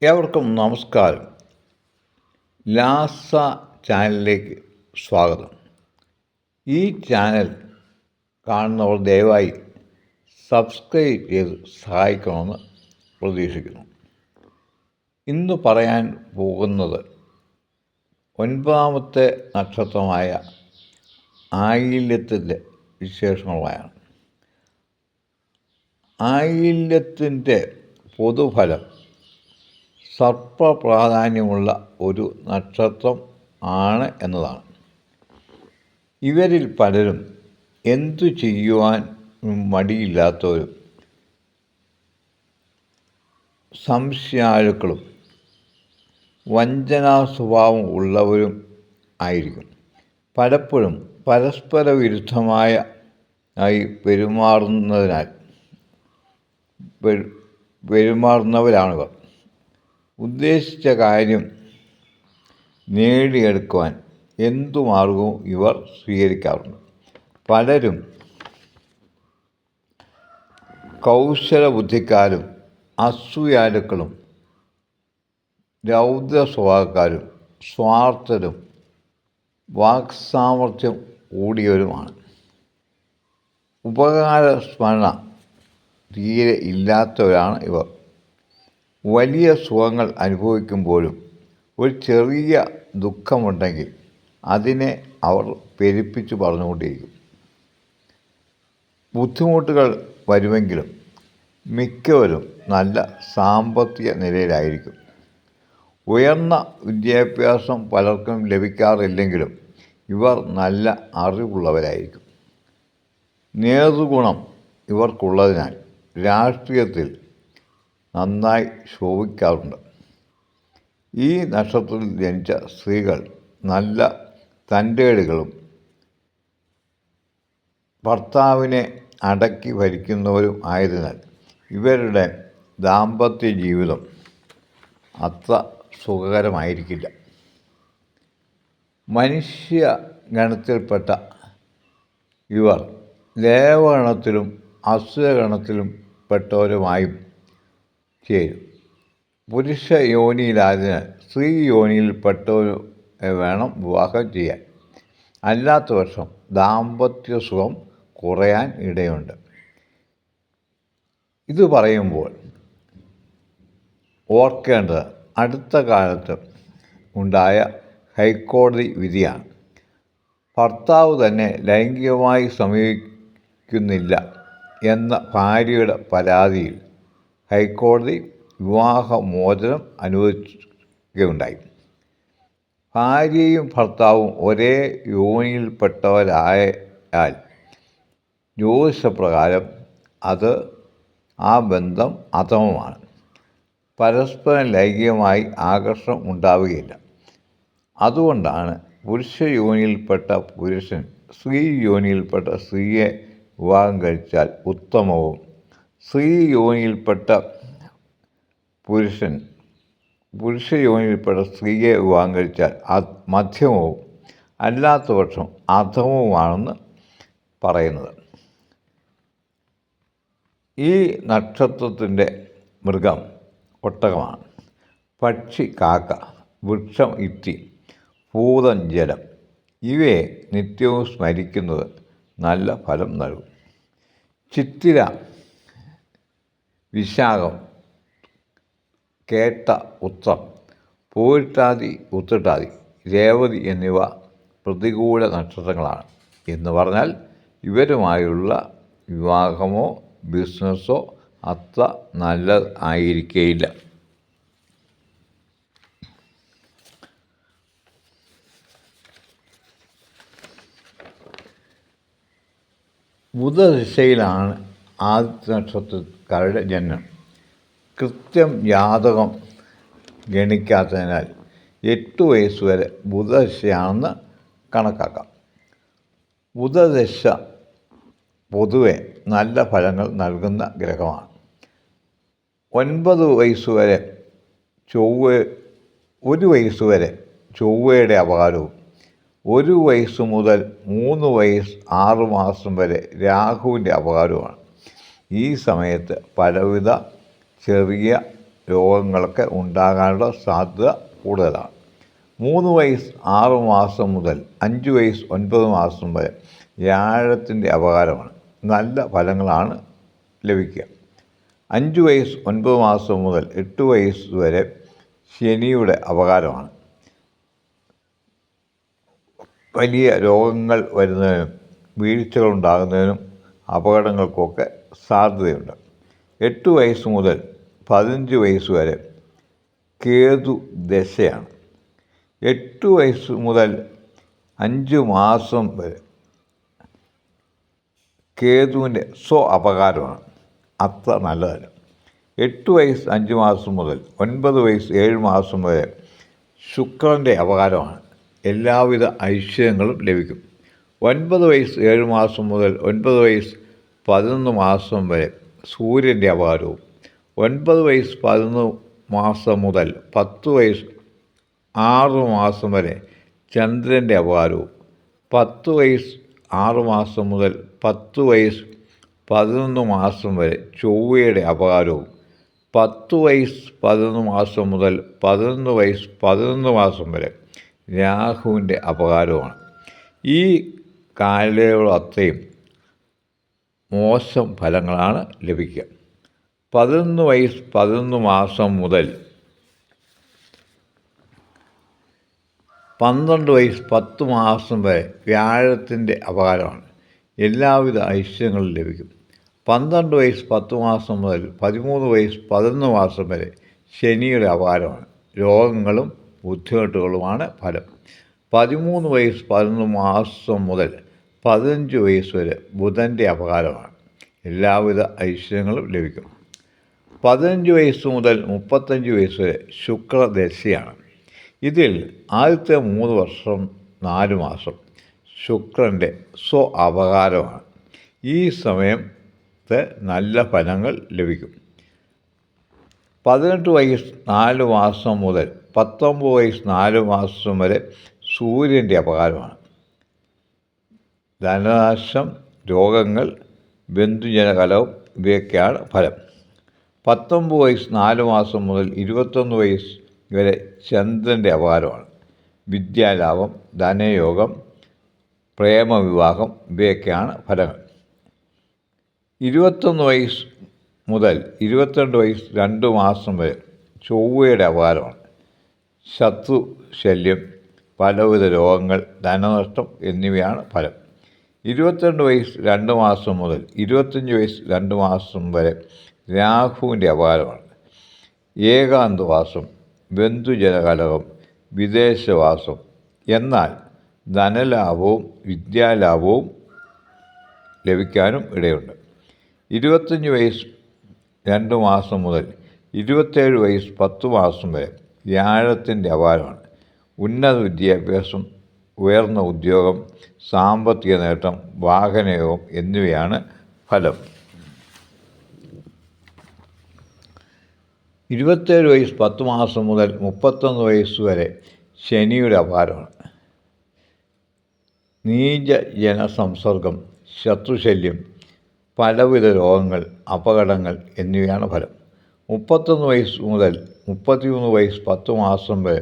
ഏവർക്കും നമസ്കാരം. ലാസ ചാനലിലേക്ക് സ്വാഗതം. ഈ ചാനൽ കാണുന്നവർ ദയവായി സബ്സ്ക്രൈബ് ചെയ്ത് സഹായിക്കണമെന്ന് പ്രതീക്ഷിക്കുന്നു. ഇന്ന് പറയാൻ പോകുന്നത് 9ാമത്തെ നക്ഷത്രമായ ആയില്യത്തിൻ്റെ വിശേഷങ്ങളാണ്. ആയില്യത്തിൻ്റെ പൊതുഫലം സർപ്പപ്രാധാന്യമുള്ള ഒരു നക്ഷത്രം ആണ് എന്നതാണ്. ഇവരിൽ പലരും എന്തു ചെയ്യുവാൻ മടിയില്ലാത്തവരും സംശയാലുക്കളും വഞ്ചനാ സ്വഭാവം ഉള്ളവരും ആയിരിക്കും. പലപ്പോഴും പരസ്പര വിരുദ്ധമായി പെരുമാറുന്നവരാണിവർ. ഉദ്ദേശിച്ച കാര്യം നേടിയെടുക്കുവാൻ എന്തു മാർഗവും ഇവർ സ്വീകരിക്കാറുണ്ട്. പലരും കൗശലബുദ്ധിക്കാരും അസൂയാലുക്കളും രൗദ്ര സ്വഭാവക്കാരും സ്വാർത്ഥരും വാക്സാമർഥ്യം കൂടിയവരുമാണ്. ഉപകാര സ്മരണ തീരെ ഇല്ലാത്തവരാണ് ഇവർ. വലിയ സുഖങ്ങൾ അനുഭവിക്കുമ്പോഴും ഒരു ചെറിയ ദുഃഖമുണ്ടെങ്കിൽ അതിനെ അവർ പെരുപ്പിച്ചു പറഞ്ഞുകൊണ്ടിരിക്കും. ബുദ്ധിമുട്ടുകൾ വരുമെങ്കിലും മിക്കവരും നല്ല സാമ്പത്തിക നിലയിലായിരിക്കും. ഉയർന്ന വിദ്യാഭ്യാസം പലർക്കും ലഭിക്കാറില്ലെങ്കിലും ഇവർ നല്ല അറിവുള്ളവരായിരിക്കും. നേതൃഗുണം ഇവർക്കുള്ളതിനാൽ രാഷ്ട്രീയത്തിൽ നന്നായി ശോഭിക്കാറുണ്ട്. ഈ നക്ഷത്രത്തിൽ ജനിച്ച സ്ത്രീകൾ നല്ല തൻ്റേടികളും ഭർത്താവിനെ അടക്കി ഭരിക്കുന്നവരും ആയതിനാൽ ഇവരുടെ ദാമ്പത്യ ജീവിതം അത്ര സുഖകരമായിരിക്കില്ല. മനുഷ്യഗണത്തിൽപ്പെട്ട ഇവർ ദേവഗണത്തിലും അസുരഗണത്തിലും പെട്ടവരുമായും ചേരും. പുരുഷ യോനിയിലായതിനാൽ സ്ത്രീ യോനിയിൽപ്പെട്ടവർ വേണം വിവാഹം ചെയ്യാൻ. അല്ലാത്ത പക്ഷം ദാമ്പത്യ സുഖം കുറയാൻ ഇടയുണ്ട്. ഇത് പറയുമ്പോൾ ഓർക്കേണ്ടത് അടുത്ത കാലത്ത് ഉണ്ടായ ഹൈക്കോടതി വിധിയാണ്. ഭർത്താവ് തന്നെ ലൈംഗികമായി സമീപിക്കുന്നില്ല എന്ന ഭാര്യയുടെ പരാതിയിൽ ഹൈക്കോടതി വിവാഹമോചനം അനുവദിക്കുകയുണ്ടായി. ഭാര്യയും ഭർത്താവും ഒരേ യോനിയിൽപ്പെട്ടവരായാൽ ജ്യോതിഷപ്രകാരം ആ ബന്ധം അധമമാണ്. പരസ്പരം ലൈംഗികമായി ആകർഷണം ഉണ്ടാവുകയില്ല. അതുകൊണ്ടാണ് പുരുഷ യോനിയിൽപ്പെട്ട പുരുഷൻ സ്ത്രീ യോനിയിൽപ്പെട്ട സ്ത്രീയെ വിവാഹം കഴിച്ചാൽ ഉത്തമവും സ്ത്രീ യോനിയിൽപ്പെട്ട പുരുഷൻ പുരുഷ യോനിയിൽപ്പെട്ട സ്ത്രീയെ വിവാഹം കഴിച്ചാൽ മധ്യമവും അല്ലാത്ത പക്ഷം അധമവുമാണെന്ന് പറയുന്നത്. ഈ നക്ഷത്രത്തിൻ്റെ മൃഗം ഒട്ടകമാണ്. പക്ഷി കാക്ക, വൃക്ഷം ഇത്തി, ഭൂതം ജലം. ഇവയെ നിത്യവും സ്മരിക്കുന്നത് നല്ല ഫലം നൽകും. ചിത്തിര, വിശാഖം, കേട്ട, ഉത്രം, പൂരിട്ടാതി, ഉത്രട്ടാതി, രേവതി എന്നിവ പ്രതികൂല നക്ഷത്രങ്ങളാണ്. എന്ന് പറഞ്ഞാൽ ഇവരുമായുള്ള വിവാഹമോ ബിസിനസ്സോ അത്ര നല്ലത് ആയിരിക്കുകയില്ല. ബുധദിശയിലാണ് ആദ്യ നക്ഷത്രക്കാരുടെ ജനനം. കൃത്യം ജാതകം ഗണിക്കാത്തതിനാൽ 8 വയസ്സുവരെ ബുധദശയാണെന്ന് കണക്കാക്കാം. ബുധദശ പൊതുവെ നല്ല ഫലങ്ങൾ നൽകുന്ന ഗ്രഹമാണ്. 9 വയസ്സുവരെ 1 വയസ്സുവരെ ചൊവ്വയുടെ അപകാരവും 1 വയസ്സ് മുതൽ 3 വയസ്സ് 6 മാസം വരെ രാഹുവിൻ്റെ അപകാരവുമാണ്. ഈ സമയത്ത് പലവിധ ചെറിയ രോഗങ്ങളൊക്കെ ഉണ്ടാകാനുള്ള സാധ്യത കൂടുതലാണ്. 3 വയസ്സ് 6 മാസം മുതൽ 5 വയസ്സ് 9 മാസം വരെ വ്യാഴത്തിൻ്റെ അപകാരമാണ്. നല്ല ഫലങ്ങളാണ് ലഭിക്കുക. 5 വയസ്സ് 9 മാസം മുതൽ 8 വയസ്സ് വരെ ശനിയുടെ അപകാരമാണ്. വലിയ രോഗങ്ങൾ വരുന്നതിനും വീഴ്ചകളുണ്ടാകുന്നതിനും അപകടങ്ങൾക്കൊക്കെ സാധ്യതയുണ്ട്. 8 വയസ്സ് മുതൽ 15 വയസ്സ് വരെ കേതു ദശയാണ്. 8 വയസ്സ് മുതൽ 5 മാസം വരെ കേതുവിൻ്റെ അപകാരമാണ്. അത്ര നല്ലതല്ല. 8 വയസ്സ് 5 മാസം മുതൽ 9 വയസ്സ് 7 മാസം വരെ ശുക്രൻ്റെ അപകാരമാണ്. എല്ലാവിധ ഐശ്വര്യങ്ങളും ലഭിക്കും. 9 വയസ്സ് 7 മാസം മുതൽ 9 വയസ്സ് 11 മാസം വരെ സൂര്യൻ്റെ അപകാരവും 9 വയസ്സ് 11 മാസം മുതൽ 10 വയസ്സ് 6 മാസം വരെ ചന്ദ്രൻ്റെ അപകാരവും 10 വയസ്സ് 6 മാസം മുതൽ 10 വയസ്സ് 11 മാസം വരെ ചൊവ്വയുടെ അപകാരവും 10 വയസ്സ് 11 മാസം മുതൽ 11 വയസ്സ് 11 മാസം വരെ രാഹുവിൻ്റെ അപകാരവുമാണ്. ഈ കാലയളവത്രയും മോശം ഫലങ്ങളാണ് ലഭിക്കുക. 11 വയസ്സ് 11 മാസം മുതൽ 12 വയസ്സ് 10 മാസം വരെ വ്യാഴത്തിൻ്റെ അപകാരമാണ്. എല്ലാവിധ ഐശ്വര്യങ്ങളും ലഭിക്കും. 12 വയസ്സ് 10 മാസം മുതൽ 13 വയസ്സ് 11 മാസം വരെ ശനിയുടെ അപകാരമാണ്. രോഗങ്ങളും ബുദ്ധിമുട്ടുകളുമാണ് ഫലം. 13 വയസ്സ് 11 മാസം മുതൽ 15 വയസ്സ് വരെ ബുധൻ്റെ അപകാരമാണ്. എല്ലാവിധ ഐശ്വര്യങ്ങളും ലഭിക്കും. 15 വയസ്സ് മുതൽ 35 വയസ്സ് വരെ ശുക്രദശയാണ്. ഇതിൽ ആദ്യത്തെ 3 വർഷം 4 മാസം ശുക്രൻ്റെ അപകാരമാണ്. ഈ സമയത്ത് നല്ല ഫലങ്ങൾ ലഭിക്കും. 18 വയസ്സ് 4 മാസം മുതൽ 19 വയസ്സ് 4 മാസം വരെ സൂര്യൻ്റെ അപകാരമാണ്. ധനനാശം, രോഗങ്ങൾ, ബന്ധുജനകലഹം ഇവയൊക്കെയാണ് ഫലം. 19 വയസ്സ് 4 മാസം മുതൽ 21 വയസ്സ് വരെ ചന്ദ്രൻ്റെ അപകാരമാണ്. വിദ്യാലാഭം, ധനയോഗം, പ്രേമവിവാഹം ഇവയൊക്കെയാണ് ഫലങ്ങൾ. 21 വയസ്സ് മുതൽ 22 വയസ്സ് 2 മാസം വരെ ചൊവ്വയുടെ അപകാരമാണ്. ശത്രു ശല്യം, പലവിധ രോഗങ്ങൾ, ധനനഷ്ടം എന്നിവയാണ് ഫലം. 22 വയസ്സ് 2 മാസം മുതൽ 25 വയസ്സ് 2 മാസം വരെ രാഹുവിൻ്റെ അപകാരമാണ്. ഏകാന്തവാസം, ബന്ധുജനകലഹം, വിദേശവാസം. എന്നാൽ ധനലാഭവും വിദ്യാലാഭവും ലഭിക്കാനും ഇടയുണ്ട്. 25 വയസ്സ് 2 മാസം മുതൽ 27 വയസ്സ് 10 മാസം വരെ വ്യാഴത്തിൻ്റെ അപകാരമാണ്. ഉന്നത വിദ്യാഭ്യാസം, ഉയർന്ന ഉദ്യോഗം, സാമ്പത്തിക നേട്ടം, വാഹനയോഗം എന്നിവയാണ് ഫലം. 27 വയസ്സ് 10 മാസം മുതൽ 31 വയസ്സ് വരെ ശനിയുടെ അപകാരമാണ്. നീച ജനസംസർഗം, ശത്രുശല്യം, പലവിധ രോഗങ്ങൾ, അപകടങ്ങൾ എന്നിവയാണ് ഫലം. 31 വയസ്സ് മുതൽ 33 വയസ്സ് 10 മാസം വരെ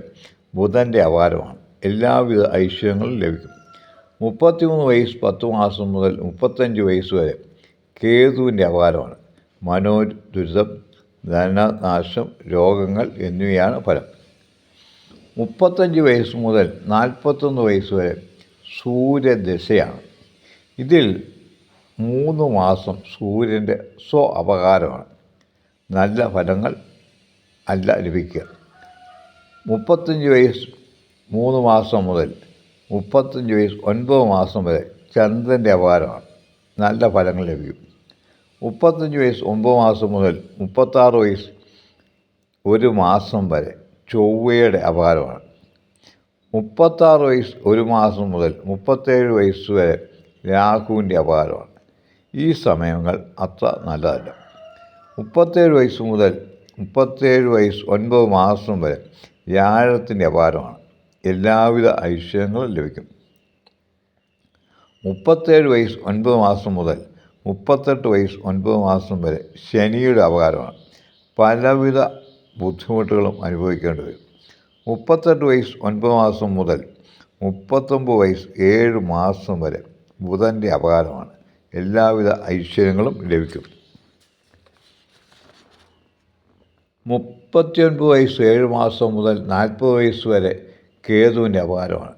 ബുധൻ്റെ അപകാരമാണ്. എല്ലാവിധ ഐശ്വര്യങ്ങളും ലഭിക്കും. 33 വയസ്സ് 10 മാസം മുതൽ 35 വയസ്സ് വരെ കേതുവിൻ്റെ അപകാരമാണ്. മനോദുരിതം, ധനനാശം, രോഗങ്ങൾ എന്നിവയാണ് ഫലം. 35 വയസ്സ് മുതൽ 41 വയസ്സ് വരെ സൂര്യദശയാണ്. ഇതിൽ 3 മാസം സൂര്യൻ്റെ അപകാരമാണ്. നല്ല ഫലങ്ങൾ അല്ല ലഭിക്കുക. 35 വയസ്സ് 3 മാസം മുതൽ 35 വയസ്സ് 9 മാസം വരെ ചന്ദ്രൻ്റെ അപകാരമാണ്. നല്ല ഫലങ്ങൾ ലഭിക്കും. 35 വയസ്സ് 9 മാസം മുതൽ 36 വയസ്സ് 1 മാസം വരെ ചൊവ്വയുടെ അപകാരമാണ്. 36 വയസ്സ് 1 മാസം മുതൽ 37 വയസ്സ് വരെ രാഹുവിൻ്റെ അപകാരമാണ്. ഈ സമയങ്ങൾ അത്ര നല്ലതല്ല. 37 വയസ്സ് മുതൽ 37 വയസ്സ് 9 മാസം വരെ വ്യാഴത്തിൻ്റെ അപകാരമാണ്. എല്ലാവിധ ഐശ്വര്യങ്ങളും ലഭിക്കും. 37 വയസ്സ് 9 മാസം മുതൽ 38 വയസ്സ് 9 മാസം വരെ ശനിയുടെ അപകാരമാണ്. പലവിധ ബുദ്ധിമുട്ടുകളും അനുഭവിക്കേണ്ടി വരും. 38 വയസ്സ് 9 മാസം മുതൽ 39 വയസ്സ് 7 മാസം വരെ ബുധൻ്റെ അപകാരമാണ്. എല്ലാവിധ ഐശ്വര്യങ്ങളും ലഭിക്കും. 39 വയസ്സ് 7 മാസം മുതൽ 40 വയസ്സ് വരെ കേതുവിൻ്റെ അപകാരമാണ്.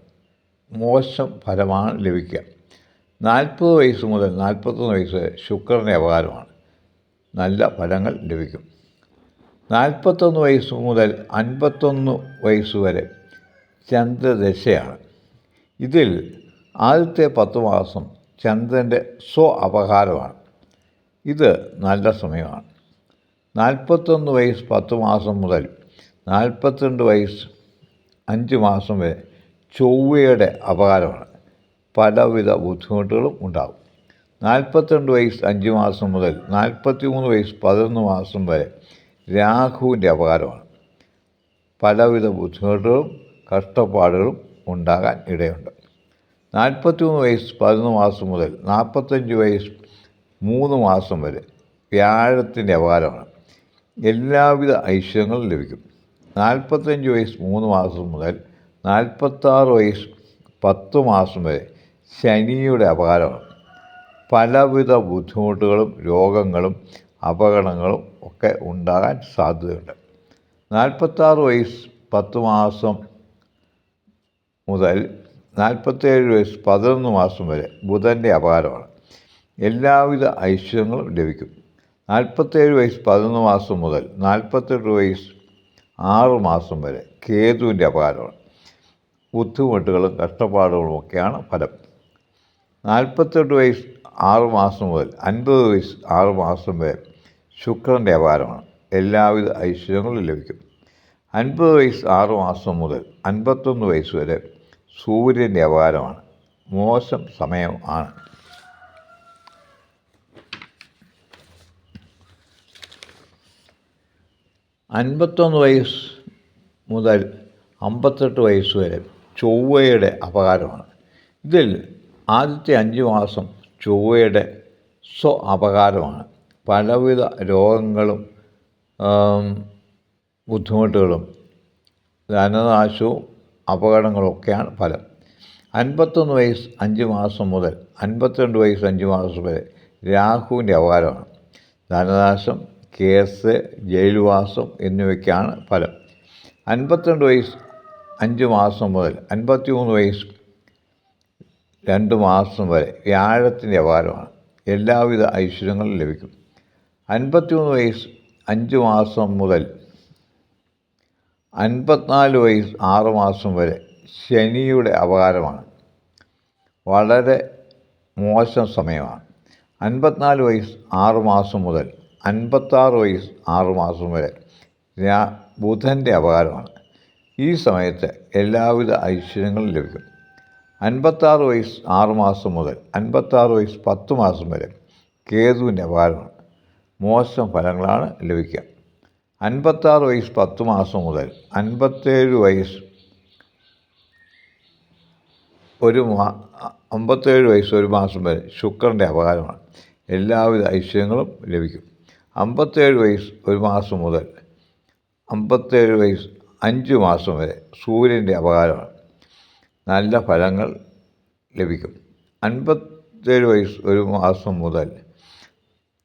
മോശം ഫലമാണ് ലഭിക്കുക. 40 വയസ്സ് മുതൽ 41 വയസ്സ് വരെ ശുക്രൻ്റെ അപകാരമാണ്. നല്ല ഫലങ്ങൾ ലഭിക്കും. 41 വയസ്സ് മുതൽ 51 വയസ്സ് വരെ ചന്ദ്രദശയാണ്. ഇതിൽ ആദ്യത്തെ 10 മാസം ചന്ദ്രൻ്റെ അപകാരമാണ്. ഇത് നല്ല സമയമാണ്. 41 വയസ്സ് 10 മാസം മുതൽ 42 വയസ്സ് 5 മാസം വരെ ചൊവ്വയുടെ അപകാരമാണ്. പലവിധ ബുദ്ധിമുട്ടുകളും ഉണ്ടാകും. 42 വയസ്സ് 5 മാസം മുതൽ 43 വയസ്സ് 11 മാസം വരെ രാഹുവിൻ്റെ അപകാരമാണ്. പലവിധ ബുദ്ധിമുട്ടുകളും കഷ്ടപ്പാടുകളും ഉണ്ടാകാൻ ഇടയുണ്ട്. 43 വയസ്സ് 11 മാസം മുതൽ 45 വയസ്സ് 3 മാസം വരെ വ്യാഴത്തിൻ്റെ അപകാരമാണ്. എല്ലാവിധ ഐശ്വര്യങ്ങളും ലഭിക്കും. 45 വയസ്സ് 3 മാസം മുതൽ 46 വയസ്സ് 10 മാസം വരെ ശനിയുടെ അപകാരമാണ്. പലവിധ ബുദ്ധിമുട്ടുകളും രോഗങ്ങളും അപകടങ്ങളും ഒക്കെ ഉണ്ടാകാൻ സാധ്യതയുണ്ട്. 46 വയസ്സ് 10 മാസം മുതൽ 47 വയസ്സ് 11 മാസം വരെ ബുധൻ്റെ അപകാരമാണ്. എല്ലാവിധ ഐശ്വര്യങ്ങളും ലഭിക്കും. 47 വയസ്സ് 11 മാസം മുതൽ 48 വയസ്സ് 6 മാസം വരെ കേതുവിൻ്റെ അപകാരമാണ്. ബുദ്ധിമുട്ടുകളും കഷ്ടപ്പാടുകളും ഒക്കെയാണ് ഫലം. 48 വയസ്സ് 6 മാസം മുതൽ 50 വയസ്സ് 6 മാസം വരെ ശുക്രൻ്റെ അപകാരമാണ്. എല്ലാവിധ ഐശ്വര്യങ്ങളും ലഭിക്കും. 50 വയസ്സ് 6 മാസം മുതൽ 51 വയസ്സ് വരെ സൂര്യൻ്റെ അപകാരമാണ്. മോശം സമയമാണ്. 51 വയസ്സ് മുതൽ 58 വയസ്സ് വരെ ചൊവ്വയുടെ അപകാരമാണ്. ഇതിൽ ആദ്യത്തെ 5 മാസം ചൊവ്വയുടെ അപകാരമാണ്. പലവിധ രോഗങ്ങളും ബുദ്ധിമുട്ടുകളും ധനനാശവും അപകടങ്ങളൊക്കെയാണ് ഫലം. 51 വയസ്സ് 5 മാസം മുതൽ 52 വയസ്സ് 5 മാസം വരെ രാഹുവിൻ്റെ അപകാരമാണ്. ധനനാശം, കേസ്, ജയിൽവാസം എന്നിവയ്ക്കാണ് ഫലം. 52 വയസ്സ് 5 മാസം മുതൽ 53 വയസ്സ് 2 മാസം വരെ വ്യാഴത്തിൻ്റെ അപകാരമാണ്. എല്ലാവിധ ഐശ്വര്യങ്ങളും ലഭിക്കും. 53 വയസ്സ് 5 മാസം മുതൽ 54 വയസ്സ് 6 മാസം വരെ ശനിയുടെ അപകാരമാണ്. വളരെ മോശം സമയമാണ്. 54 വയസ്സ് 6 മാസം മുതൽ 56 വയസ്സ് 6 മാസം വരെ ബുധൻ്റെ അപകാരമാണ്. ഈ സമയത്ത് എല്ലാവിധ ഐശ്വര്യങ്ങളും ലഭിക്കും. 56 വയസ്സ് 6 മാസം മുതൽ 56 വയസ്സ് 10 മാസം വരെ കേതുവിൻ്റെ അപകാരമാണ്. മോശം ഫലങ്ങളാണ് ലഭിക്കുക. 56 വയസ്സ് 10 മാസം മുതൽ 57 വയസ്സ് 1 മാസം വരെ ശുക്രൻ്റെ അപകാരമാണ്. എല്ലാവിധ ഐശ്വര്യങ്ങളും ലഭിക്കും. 57 വയസ്സ് 1 മാസം മുതൽ 57 വയസ്സ് 5 മാസം വരെ സൂര്യൻ്റെ അപകാരമാണ്. നല്ല ഫലങ്ങൾ ലഭിക്കും. 57 വയസ്സ് 1 മാസം മുതൽ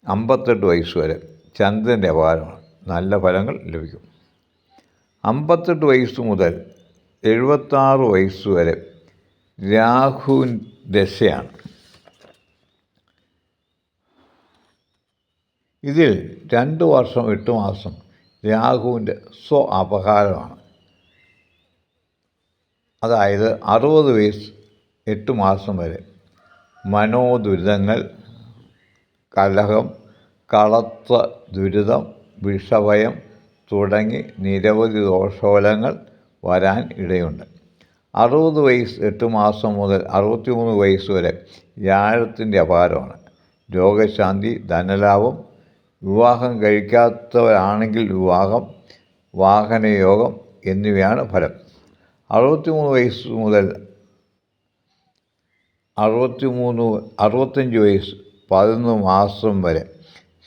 58 വയസ്സ് വരെ ചന്ദ്രൻ്റെ അപകാരമാണ്. നല്ല ഫലങ്ങൾ ലഭിക്കും. 58 വയസ്സ് മുതൽ 76 വയസ്സ് വരെ രാഹുവിൻ ദശയാണ്. ഇതിൽ 2 വർഷം 8 മാസം രാഹുവിൻ്റെ അപകാരമാണ്. അതായത് 60 വയസ്സ് 8 മാസം വരെ മനോദുരിതങ്ങൾ, കലഹം, കളത്ര ദുരിതം, വിഷഭയം തുടങ്ങി നിരവധി ദോഷഫലങ്ങൾ വരാൻ ഇടയുണ്ട്. 60 വയസ്സ് 8 മാസം മുതൽ 63 വയസ്സ് വരെ വ്യാഴത്തിൻ്റെ അപകാരമാണ്. രോഗശാന്തി, ധനലാഭം, വിവാഹം കഴിക്കാത്തവരാണെങ്കിൽ വിവാഹം, വാഹനയോഗം എന്നിവയാണ് ഫലം. 63 വയസ്സ് മുതൽ 65 വയസ്സ് 11 മാസം വരെ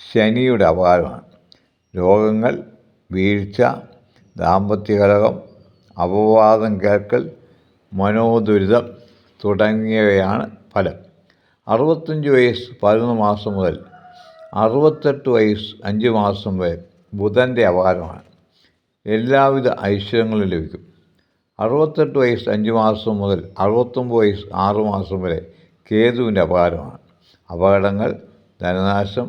ശനിയുടെ അപകാരമാണ്. രോഗങ്ങൾ, വീഴ്ച, ദാമ്പത്യകലഹം, അപവാദം കേൾക്കൽ, മനോദുരിതം തുടങ്ങിയവയാണ് ഫലം. 65 വയസ്സ് 11 മാസം മുതൽ 68 വയസ്സ് 5 മാസം വരെ ബുധൻ്റെ അപകാരമാണ്. എല്ലാവിധ ഐശ്വര്യങ്ങളും ലഭിക്കും. 68 വയസ്സ് 5 മാസം മുതൽ 69 വയസ്സ് 6 മാസം വരെ കേതുവിൻ്റെ അപകാരമാണ്. അപകടങ്ങൾ, ധനനാശം,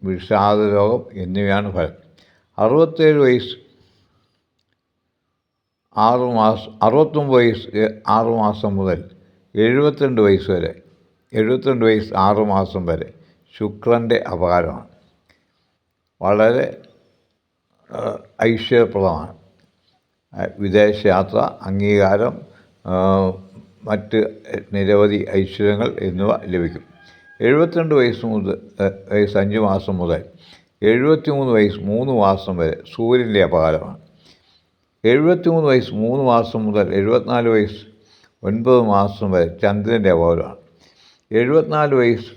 വിഷാദരോഗം എന്നിവയാണ് ഫലം. 67 വയസ്സ് 69 വയസ്സ് 6 മാസം മുതൽ 72 വയസ്സ് വരെ 72 വയസ്സ് 6 മാസം വരെ ശുക്രൻ്റെ അപകാരമാണ്. വളരെ ഐശ്വര്യപ്രദമാണ്. വിദേശയാത്ര, അംഗീകാരം, മറ്റ് നിരവധി ഐശ്വര്യങ്ങൾ എന്നിവ ലഭിക്കും. 72 വയസ്സ് 5 മാസം മുതൽ 73 വയസ്സ് 3 മാസം വരെ സൂര്യൻ്റെ അപകാരമാണ്. 73 വയസ്സ് 3 മാസം മുതൽ 74 വയസ്സ് 9 മാസം വരെ ചന്ദ്രൻ്റെ അപകാരമാണ്. 74 വയസ്സ്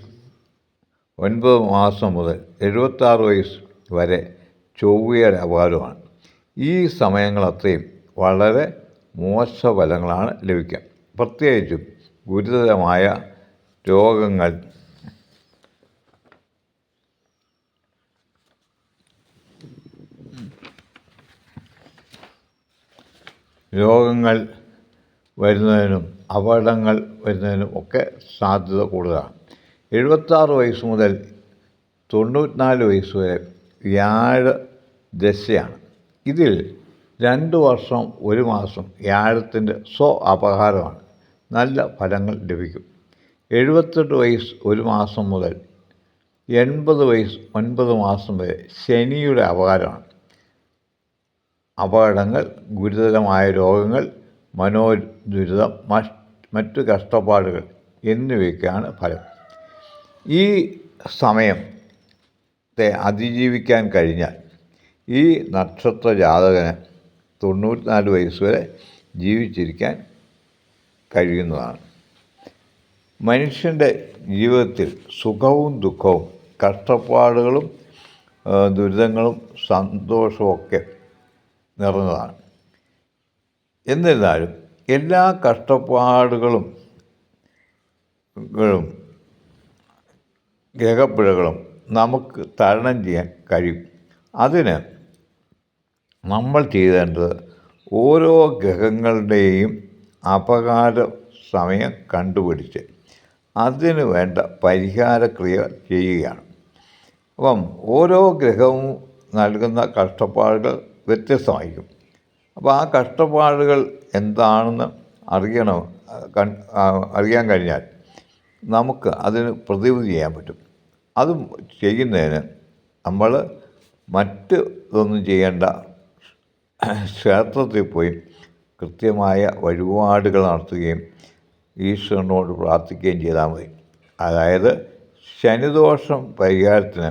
9 മാസം മുതൽ 76 വയസ്സ് വരെ ചൊവ്വയുടെ അപകാരമാണ്. ഈ സമയങ്ങളത്രയും വളരെ മോശഫലങ്ങളാണ് ലഭിക്കുക. പ്രത്യേകിച്ചും ഗുരുതരമായ രോഗങ്ങൾ വരുന്നതിനും അപകടങ്ങൾ വരുന്നതിനും ഒക്കെ സാധ്യത കൂടുതലാണ്. 76 വയസ്സ് മുതൽ 94 വയസ്സ് വരെ വ്യാഴ ദശയാണ്. ഇതിൽ 2 വർഷം 1 മാസം വ്യാഴത്തിൻ്റെ അപകാരമാണ്. നല്ല ഫലങ്ങൾ ലഭിക്കും. 78 വയസ്സ് 1 മാസം മുതൽ 80 വയസ്സ് 9 മാസം വരെ ശനിയുടെ അപകാരമാണ്. അപകടങ്ങൾ, ഗുരുതരമായ രോഗങ്ങൾ, മനോദുരിതം, മറ്റു കഷ്ടപ്പാടുകൾ എന്നിവയ്ക്കാണ് ഫലം. ഈ സമയത്തെ അതിജീവിക്കാൻ കഴിഞ്ഞാൽ ഈ നക്ഷത്ര ജാതകന് 94 വയസ്സ് വരെ ജീവിച്ചിരിക്കാൻ കഴിയുന്നതാണ്. മനുഷ്യൻ്റെ ജീവിതത്തിൽ സുഖവും ദുഃഖവും, കഷ്ടപ്പാടുകളും ദുരിതങ്ങളും സന്തോഷവുമൊക്കെ നിറഞ്ഞതാണ്. എന്നിരുന്നാലും എല്ലാ കഷ്ടപ്പാടുകളും ഗ്രഹപ്പിഴകളും നമുക്ക് തരണം ചെയ്യാൻ കഴിയും. അതിന് നമ്മൾ ചെയ്യേണ്ടത് ഓരോ ഗ്രഹങ്ങളുടെയും അപകാര സമയം കണ്ടുപിടിച്ച് അതിന് വേണ്ട പരിഹാരക്രിയ ചെയ്യുകയാണ്. അപ്പം ഓരോ ഗ്രഹവും നൽകുന്ന കഷ്ടപ്പാടുകൾ വ്യത്യസ്തമായിരിക്കും. അപ്പോൾ ആ കഷ്ടപ്പാടുകൾ എന്താണെന്ന് അറിയാൻ കഴിഞ്ഞാൽ നമുക്ക് അതിന് പ്രതിവിധി ചെയ്യാൻ പറ്റും. അത് ചെയ്യുന്നതിന് നമ്മൾ ഇതൊന്നും ചെയ്യേണ്ട, ക്ഷേത്രത്തിൽ പോയി കൃത്യമായ വഴിപാടുകൾ നടത്തുകയും ഈശ്വരനോട് പ്രാർത്ഥിക്കുകയും ചെയ്താൽ മതി. അതായത് ശനിദോഷം പരിഹാരത്തിന്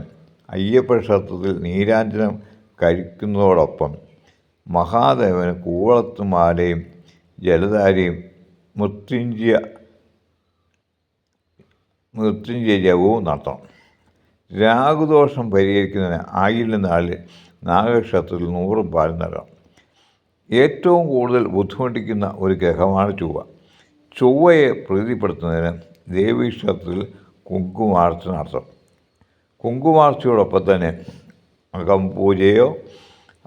അയ്യപ്പ ക്ഷേത്രത്തിൽ നീരാഞ്ജനം കഴിക്കുന്നതോടൊപ്പം മഹാദേവന് കൂവളത്തുമാലയും ജലധാരയും മൃത്യുഞ്ജയ ജപവും നടത്തണം. രാഹുദോഷം പരിഹരിക്കുന്നതിന് ആയില്യം നാളിൽ നാഗക്ഷേത്രത്തിൽ 100 പാലും നൽകണം. ഏറ്റവും കൂടുതൽ ബുദ്ധിമുട്ടിക്കുന്ന ഒരു ഗ്രഹമാണ് ചൊവ്വ. ചൊവ്വയെ പ്രീതിപ്പെടുത്തുന്നതിന് ദേവീക്ഷേത്രത്തിൽ കുങ്കുമാർച്ചന നടത്തണം. കുങ്കുമാർച്ചയോടൊപ്പം തന്നെ അകംപൂജയോ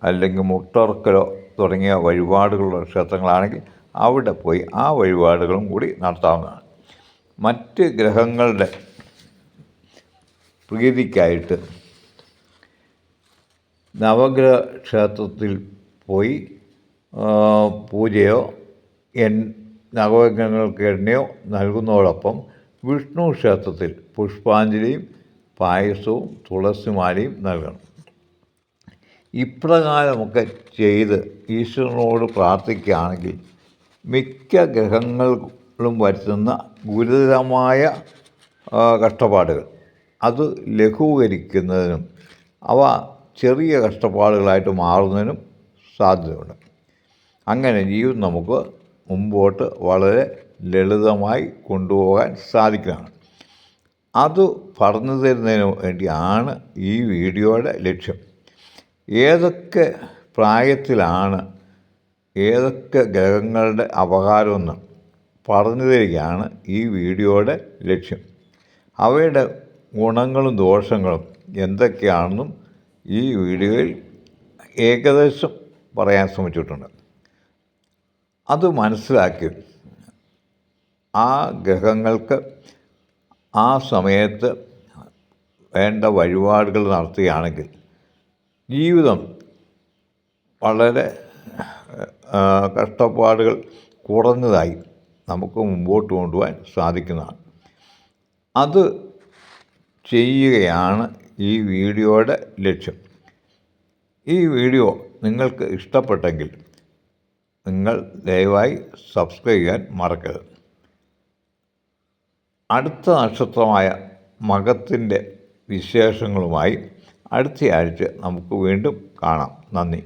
അല്ലെങ്കിൽ മുട്ടറക്കലോ തുടങ്ങിയ വഴിപാടുകളുള്ള ക്ഷേത്രങ്ങളാണെങ്കിൽ അവിടെ പോയി ആ വഴിപാടുകളും കൂടി നടത്താവുന്നതാണ്. മറ്റ് ഗ്രഹങ്ങളുടെ പ്രീതിക്കായിട്ട് നവഗ്രഹ ക്ഷേത്രത്തിൽ പോയി പൂജയോ നവഗ്രഹങ്ങൾക്ക് എണ്ണയോ നൽകുന്നതോടൊപ്പം വിഷ്ണു ക്ഷേത്രത്തിൽ പുഷ്പാഞ്ജലിയും പായസവും തുളസിമാലയും നൽകണം. ഇപ്രകാരമൊക്കെ ചെയ്ത് ഈശ്വരനോട് പ്രാർത്ഥിക്കുകയാണെങ്കിൽ മിക്ക ഗ്രഹങ്ങളും വരുത്തുന്ന ഗുരുതരമായ കഷ്ടപ്പാടുകൾ അത് ലഘൂകരിക്കുന്നതിനും അവ ചെറിയ കഷ്ടപ്പാടുകളായിട്ട് മാറുന്നതിനും സാധ്യതയുണ്ട്. അങ്ങനെ ജീവിതം നമുക്ക് മുമ്പോട്ട് വളരെ ലളിതമായി കൊണ്ടുപോകാൻ സാധിക്കുന്നതാണ്. അത് പറഞ്ഞു തരുന്നതിന് വേണ്ടിയാണ് ഈ വീഡിയോയുടെ ലക്ഷ്യം. ഏതൊക്കെ പ്രായത്തിലാണ് ഏതൊക്കെ ഗ്രഹങ്ങളുടെ അപകാരമെന്ന് പറഞ്ഞു തരികയാണ് ഈ വീഡിയോയുടെ ലക്ഷ്യം. അവയുടെ ഗുണങ്ങളും ദോഷങ്ങളും എന്തൊക്കെയാണെന്നും ഈ വീഡിയോയിൽ ഏകദേശം പറയാൻ ശ്രമിച്ചിട്ടുണ്ട്. അത് മനസ്സിലാക്കി ആ ഗ്രഹങ്ങൾക്ക് ആ സമയത്ത് വേണ്ട വഴിപാടുകൾ നടത്തുകയാണെങ്കിൽ ജീവിതം വളരെ കഷ്ടപ്പാടുകൾ കുറഞ്ഞതായി നമുക്ക് മുമ്പോട്ട് കൊണ്ടുപോകാൻ സാധിക്കുന്നതാണ്. അത് ചെയ്യുകയാണ് ഈ വീഡിയോയുടെ ലക്ഷ്യം. ഈ വീഡിയോ നിങ്ങൾക്ക് ഇഷ്ടപ്പെട്ടെങ്കിൽ നിങ്ങൾ ദയവായി സബ്സ്ക്രൈബ് ചെയ്യാൻ മറക്കരുത്. അടുത്ത നക്ഷത്രമായ മകത്തിൻ്റെ വിശേഷങ്ങളുമായി അടുത്തയാഴ്ച നമുക്ക് വീണ്ടും കാണാം. നന്ദി.